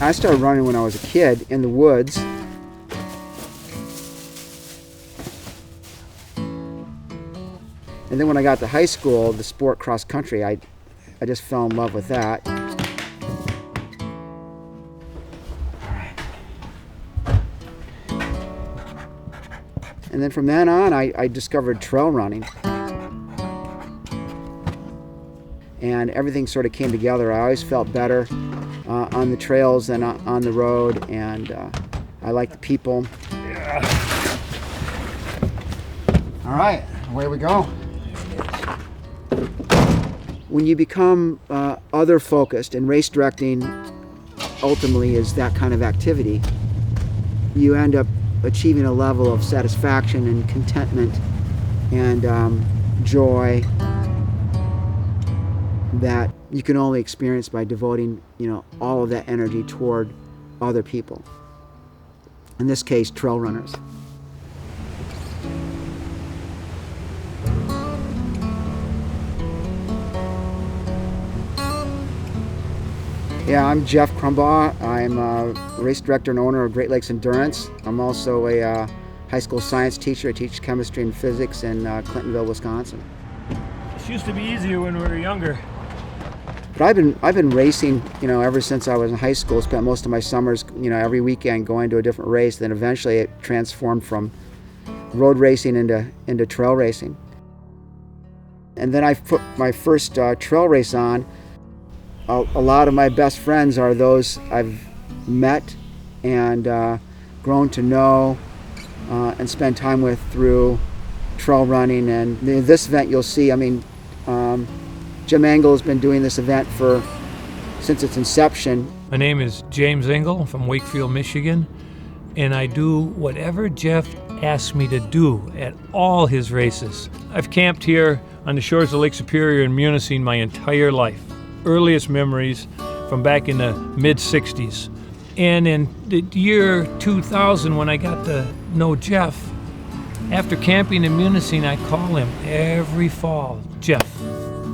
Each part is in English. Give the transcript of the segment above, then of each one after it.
I started running when I was a kid in the woods. And then when I got to high school, the sport cross country, I just fell in love with that. And then from then on, I discovered trail running. And everything sort of came together. I always felt better on the trails than on the road, and I like the people. Yeah. All right, away we go. When you become other focused, and race directing ultimately is that kind of activity, you end up achieving a level of satisfaction and contentment and joy that you can only experience by devoting, all of that energy toward other people. In this case, trail runners. Yeah, I'm Jeff Crumbaugh. I'm a race director and owner of Great Lakes Endurance. I'm also a high school science teacher. I teach chemistry and physics in Clintonville, Wisconsin. This used to be easier when we were younger. But I've been racing, ever since I was in high school. Spent most of my summers, every weekend going to a different race. Then eventually it transformed from road racing into trail racing. And then I put my first trail race on. A lot of my best friends are those I've met and grown to know and spend time with through trail running. And this event you'll see, Jim Engel has been doing this event since its inception. My name is James Engel from Wakefield, Michigan, and I do whatever Jeff asks me to do at all his races. I've camped here on the shores of Lake Superior in Munising my entire life. Earliest memories from back in the mid-'60s. And in the year 2000, when I got to know Jeff, after camping in Munising, I call him every fall. Jeff,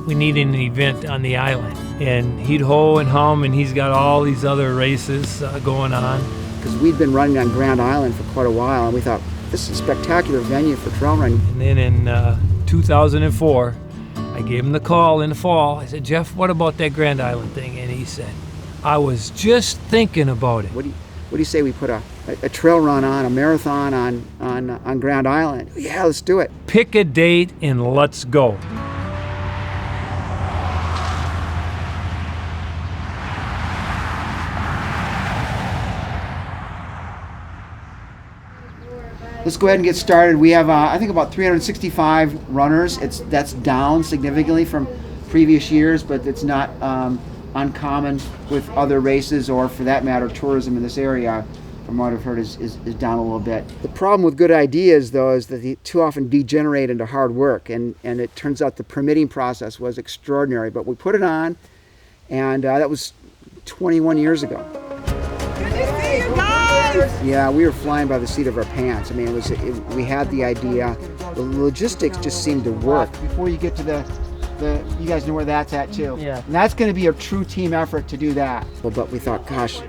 we need an event on the island. And he'd ho and hum, and he's got all these other races going on. Because we'd been running on Grand Island for quite a while, and we thought, this is a spectacular venue for trail running. And then in 2004, I gave him the call in the fall. I said, Jeff, what about that Grand Island thing? And he said, I was just thinking about it. What do you say we put a trail run on, a marathon on Grand Island? Yeah, let's do it. Pick a date and let's go. Let's go ahead and get started. We have, I think, about 365 runners. That's down significantly from previous years, but it's not uncommon with other races, or for that matter, tourism in this area, from what I've heard, is down a little bit. The problem with good ideas, though, is that they too often degenerate into hard work, and it turns out the permitting process was extraordinary. But we put it on, and that was 21 years ago. Good to see you guys! Yeah, we were flying by the seat of our pants. We had the idea. The logistics just seemed to work. Before you get to the you guys know where that's at too. Yeah. And that's going to be a true team effort to do that. But we thought, gosh,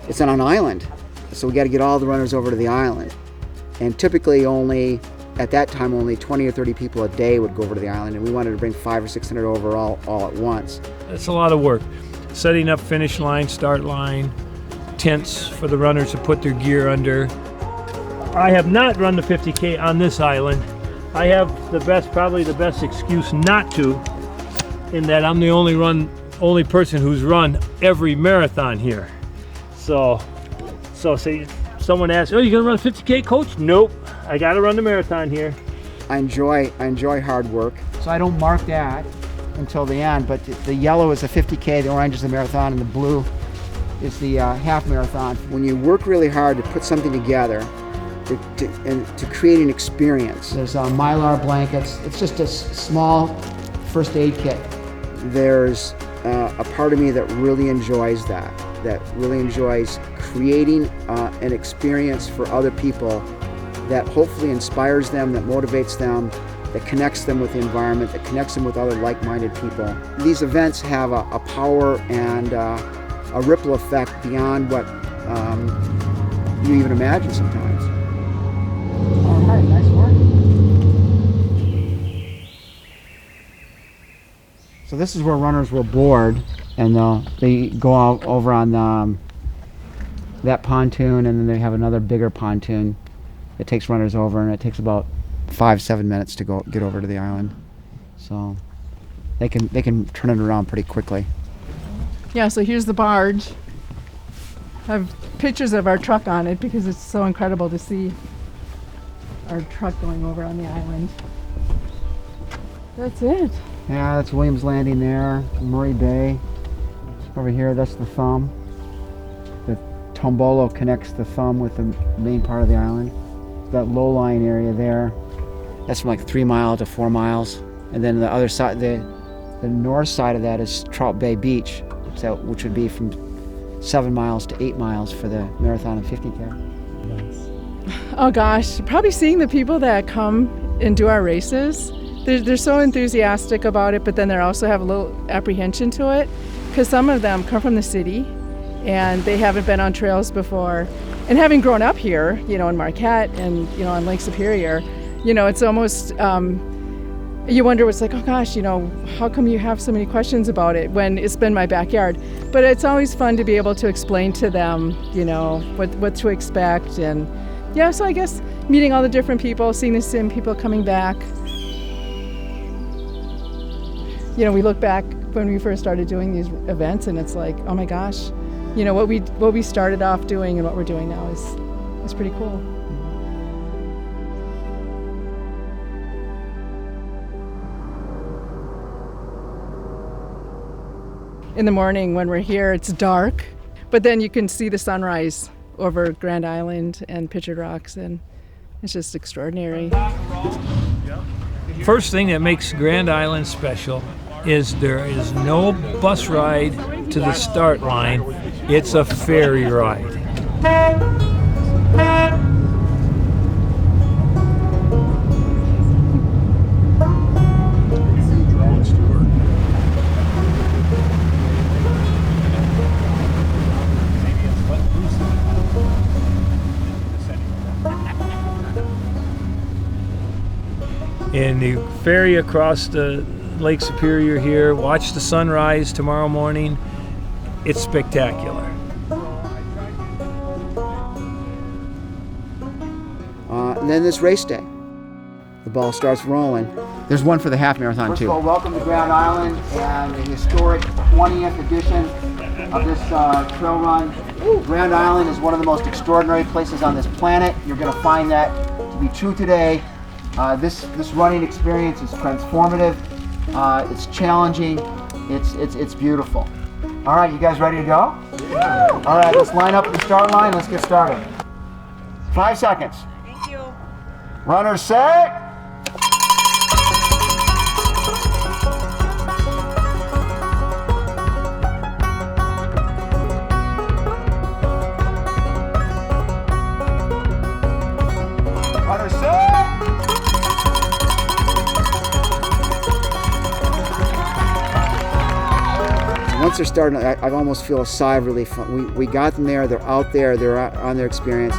it's on an island, so we got to get all the runners over to the island. And typically at that time, only 20 or 30 people a day would go over to the island, and we wanted to bring 500 or 600 over all at once. That's a lot of work. Setting up finish line, start line, tents for the runners to put their gear under. I have not run the 50K on this island. I have probably the best excuse not to, in that I'm the only person who's run every marathon here. So say someone asks, "Oh, you gonna run 50K, coach?" Nope, I gotta run the marathon here. I enjoy hard work, so I don't mark that until the end. But the yellow is the 50K, the orange is the marathon, and the blue is the half marathon. When you work really hard to put something together, to create an experience. There's Mylar blankets. It's just a small first aid kit. There's a part of me that really enjoys that really enjoys creating an experience for other people that hopefully inspires them, that motivates them, that connects them with the environment, that connects them with other like-minded people. These events have a power and a ripple effect beyond what you even imagine sometimes. All right, nice work. So this is where runners will board, and they go out over on that pontoon, and then they have another bigger pontoon that takes runners over, and it takes about 5-7 minutes to get over to the island. So they can turn it around pretty quickly. Yeah, so here's the barge. I have pictures of our truck on it because it's so incredible to see our truck going over on the island. That's it. Yeah, that's Williams Landing there, Murray Bay. Over here, that's the Thumb. The Tombolo connects the Thumb with the main part of the island. That low-lying area there, that's from like 3 miles to 4 miles. And then the other side, the north side of that is Trout Bay Beach, which would be from 7 miles to 8 miles for the marathon and 50K. Nice. Oh gosh, probably seeing the people that come and do our races. They're so enthusiastic about it, but then they also have a little apprehension to it because some of them come from the city and they haven't been on trails before. And having grown up here, in Marquette and, on Lake Superior, it's almost, you wonder what's like, oh gosh, how come you have so many questions about it when it's been my backyard? But it's always fun to be able to explain to them, what to expect. And yeah, so I guess meeting all the different people, seeing the same people coming back. We look back when we first started doing these events and it's like, oh my gosh, what we started off doing and what we're doing now is pretty cool. In the morning when we're here, it's dark, but then you can see the sunrise over Grand Island and Pictured Rocks, and it's just extraordinary. First thing that makes Grand Island special is there is no bus ride to the start line. It's a ferry ride. And the ferry across the Lake Superior here, watch the sunrise tomorrow morning. It's spectacular. And then this race day, the ball starts rolling. There's one for the half marathon too. First of all, welcome to Grand Island and the historic 20th edition of this trail run. Grand Island is one of the most extraordinary places on this planet. You're going to find that to be true today. This running experience is transformative. It's challenging. It's beautiful. All right, you guys ready to go? Yeah. All right, let's line up at the start line. Let's get started. 5 seconds. Thank you. Runners set. Runners set. Once they're starting, I almost feel a sigh of relief. We got them there, they're out there, they're out on their experience.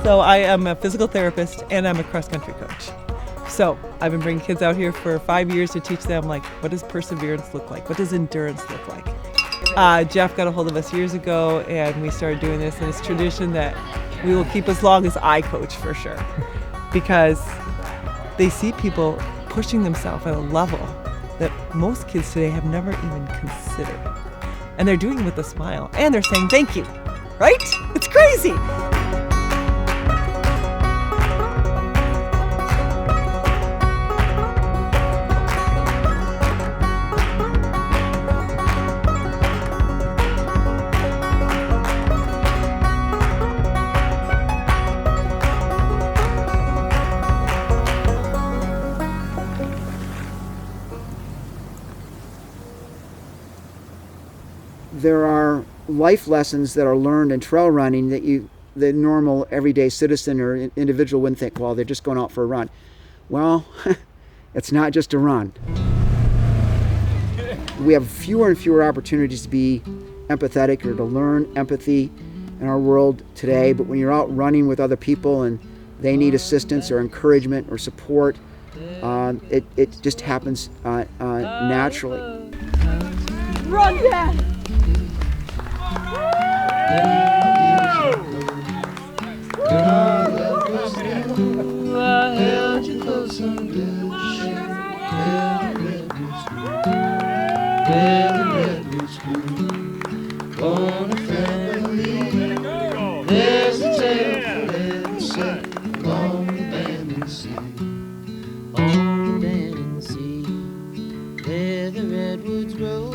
So I am a physical therapist and I'm a cross-country coach. So I've been bringing kids out here for 5 years to teach them, what does perseverance look like? What does endurance look like? Jeff got a hold of us years ago and we started doing this, and it's tradition that we will keep as long as I coach for sure. Because they see people pushing themselves at a level that most kids today have never even considered. And they're doing it with a smile and they're saying thank you, right? It's crazy. there are life lessons that are learned in trail running that the normal everyday citizen or individual wouldn't think, well, they're just going out for a run. Well, it's not just a run. We have fewer and fewer opportunities to be empathetic or to learn empathy in our world today, but when you're out running with other people and they need assistance or encouragement or support, it just happens naturally. Run, Dad! I held you close under the shade where the redwoods grew. On a family, there's a tale forever set along the abandoned sea. On the abandoned sea, where the redwoods grow,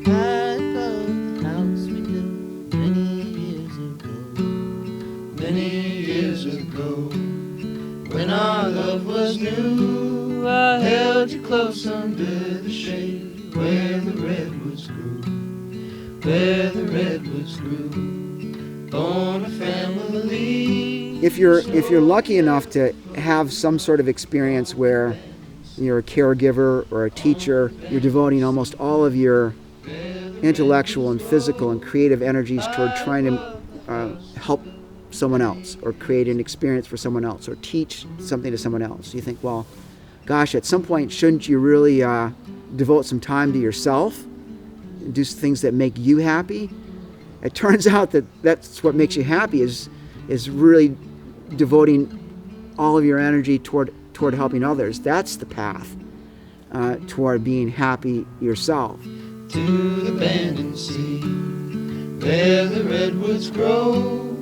high above the house we built many years ago. Many years ago, when our love was new, I held you close under the shade where the redwoods grew, where the redwoods grew, on a family. If you're lucky enough to have some sort of experience where you're a caregiver or a teacher, you're devoting almost all of your intellectual and physical and creative energies toward trying to help someone else or create an experience for someone else or teach something to someone else. You think, well, gosh, at some point, shouldn't you really devote some time to yourself, do things that make you happy? It turns out that that's what makes you happy is really devoting all of your energy toward helping others. That's the path toward being happy yourself. To the abandoned sea, where the redwoods grow,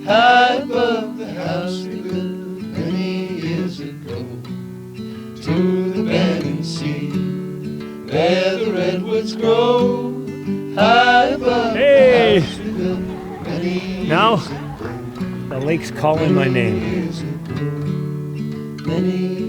high above the house we built many years ago. To the abandoned sea, where the redwoods grow, high above the house we built many years Now, ago. the lake's calling my name. Many